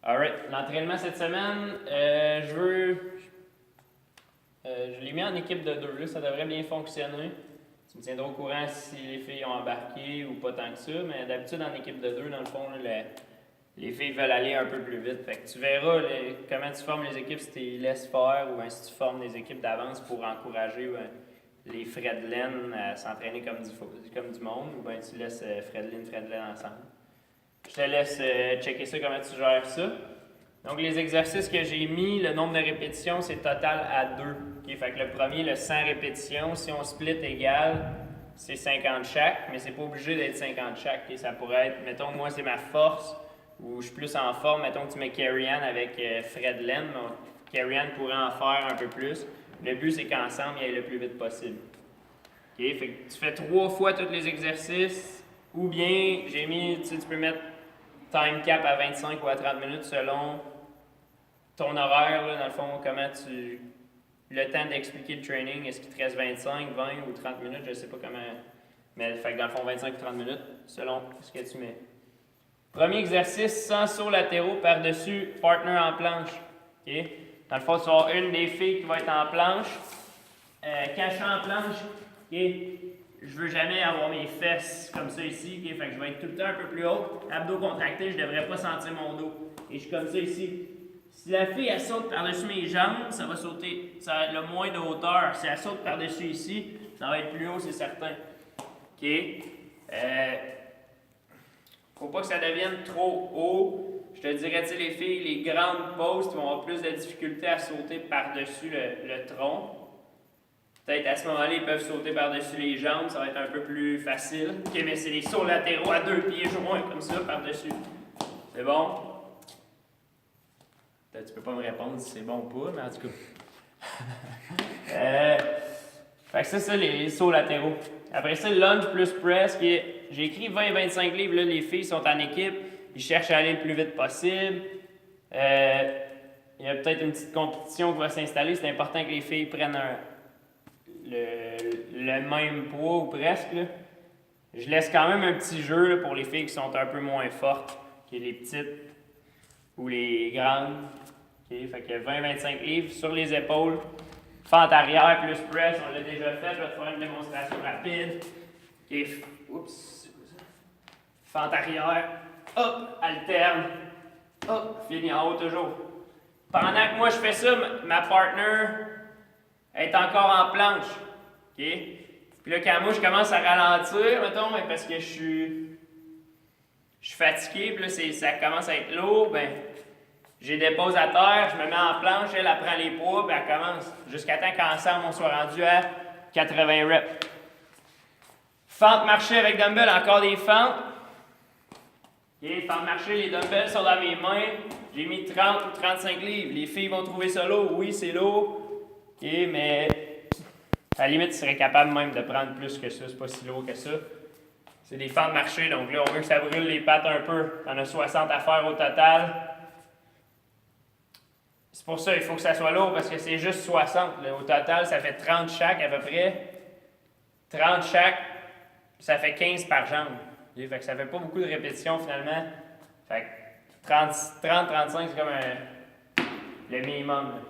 Alright, l'entraînement cette semaine, je l'ai mis en équipe de deux, là, ça devrait bien fonctionner. Tu me tiendras au courant si les filles ont embarqué ou pas tant que ça, mais d'habitude en équipe de deux, dans le fond, là, les filles veulent aller un peu plus vite. Fait que tu verras comment tu formes les équipes si tu les laisses faire ou si tu formes des équipes d'avance pour encourager les Fredlin à s'entraîner comme du monde, ou bien tu laisses Fredlin ensemble. Je te laisse checker ça, comment tu gères ça. Donc, les exercices que j'ai mis, le nombre de répétitions, c'est total à 2. Okay? Fait que le premier, le 100 répétitions, si on split égal, c'est 50 chaque, mais c'est pas obligé d'être 50 chaque. Okay? Ça pourrait être, mettons, moi, c'est ma force, ou je suis plus en forme. Mettons que tu mets Carrie-Anne avec Fred Len. Carrie-Anne pourrait en faire un peu plus. Le but, c'est qu'ensemble, il aille le plus vite possible. Okay? Fait que tu fais 3 fois tous les exercices, ou bien, j'ai mis, tu peux mettre time cap à 25 ou à 30 minutes selon ton horaire, là, dans le fond, comment tu. Le temps d'expliquer le training, est-ce qu'il te reste 25, 20 ou 30 minutes, je ne sais pas comment. Mais fait que dans le fond, 25 ou 30 minutes, selon ce que tu mets. Premier exercice, 100 sauts latéraux par-dessus, partner en planche. Okay? Dans le fond, tu vas avoir une des filles qui va être en planche. Quand je suis en planche, okay, je veux jamais avoir mes fesses comme ça ici. Okay? Fait que je vais être tout le temps un peu plus haut. Abdos contractés, je ne devrais pas sentir mon dos. Et je suis comme ça ici. Si la fille, elle saute par-dessus mes jambes, ça va sauter, ça va être le moins de hauteur. Si elle saute par-dessus ici, ça va être plus haut, c'est certain. OK? Faut pas que ça devienne trop haut. Je te dirais, tu sais, les filles, les grandes postes vont avoir plus de difficulté à sauter par-dessus le tronc. Peut-être à ce moment-là, ils peuvent sauter par-dessus les jambes, ça va être un peu plus facile. OK, mais c'est les sauts latéraux à 2 pieds joints, comme ça, par-dessus. C'est bon? Tu peux pas me répondre si c'est bon ou pas, mais en tout cas. Fait que ça, les sauts latéraux. Après ça, le lunge plus press, j'ai écrit 20 et 25 livres, là, les filles sont en équipe, ils cherchent à aller le plus vite possible. Il y a peut-être une petite compétition qui va s'installer, c'est important que les filles prennent le même poids ou presque. Là. Je laisse quand même un petit jeu là, pour les filles qui sont un peu moins fortes que les petites ou les grandes. Okay, fait que 20-25 livres sur les épaules. Fente arrière plus press, on l'a déjà fait. Je vais te faire une démonstration rapide. Okay. Oups. Fente arrière. Hop, alterne. Hop, fini en haut toujours. Pendant que moi je fais ça, ma partner est encore en planche. Okay? Puis là, quand moi je commence à ralentir, mettons, parce que je suis fatigué, puis là ça commence à être lourd, ben j'ai des pauses à terre, je me mets en planche, elle prend les poids, puis elle commence jusqu'à temps qu'ensemble on soit rendu à 80 reps. Fente marché avec dumbbell, encore des fentes. Okay, fente marché, les dumbbells sont dans mes mains. J'ai mis 30 ou 35 livres. Les filles vont trouver ça lourd. Oui, c'est lourd. Okay, mais à la limite, tu serais capable même de prendre plus que ça. C'est pas si lourd que ça. C'est des fentes marché, donc là, on veut que ça brûle les pattes un peu. On a 60 à faire au total. C'est pour ça qu'il faut que ça soit lourd, parce que c'est juste 60. Là. Au total, ça fait 30 chaque à peu près. 30 chaque, ça fait 15 par jambe. Fait que ça fait pas beaucoup de répétitions finalement. Fait que 30-35, c'est comme le minimum. Là.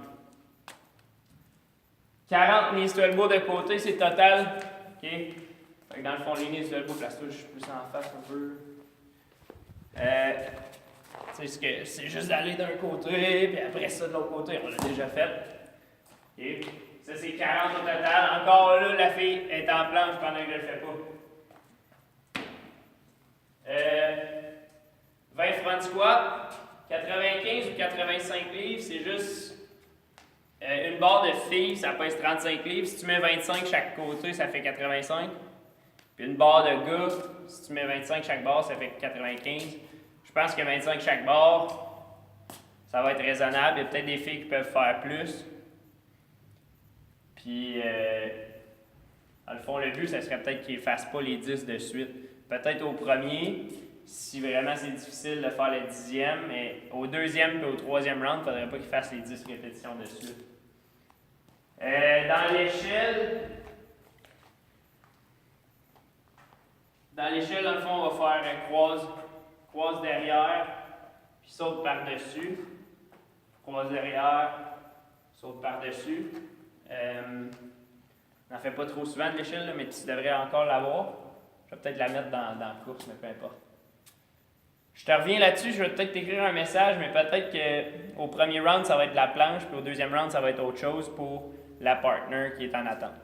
40 knees to elbow de côté, c'est total. OK? Fait que dans le fond, les knees to elbow, place-toi, je suis plus en face un peu. C'est juste d'aller d'un côté, puis après ça de l'autre côté, on l'a déjà fait. Okay. Ça, c'est 40 au total. Encore là, la fille est en planche pendant que je ne le fais pas. 20 front squat, 95 ou 85 livres, c'est juste une barre de filles, ça pèse 35 livres. Si tu mets 25 chaque côté, ça fait 85. Puis une barre de gars, si tu mets 25 chaque barre, ça fait 95. Je pense que 25 chaque barre, ça va être raisonnable. Il y a peut-être des filles qui peuvent faire plus. Puis, dans le fond, le but, ça serait peut-être qu'ils ne fassent pas les 10 de suite. Peut-être au premier, si vraiment c'est difficile de faire le 10e, mais au deuxième et au troisième round, il ne faudrait pas qu'ils fassent les 10 répétitions de suite. Dans l'échelle, dans le fond, on va faire croise derrière, puis saute par-dessus, croise derrière, saute par-dessus. N'en fais pas trop souvent de l'échelle, mais tu devrais encore l'avoir. Je vais peut-être la mettre dans la course, mais peu importe. Je te reviens là-dessus, je vais peut-être t'écrire un message, mais peut-être qu'au premier round, ça va être la planche, puis au deuxième round, ça va être autre chose pour la partner qui est en attente.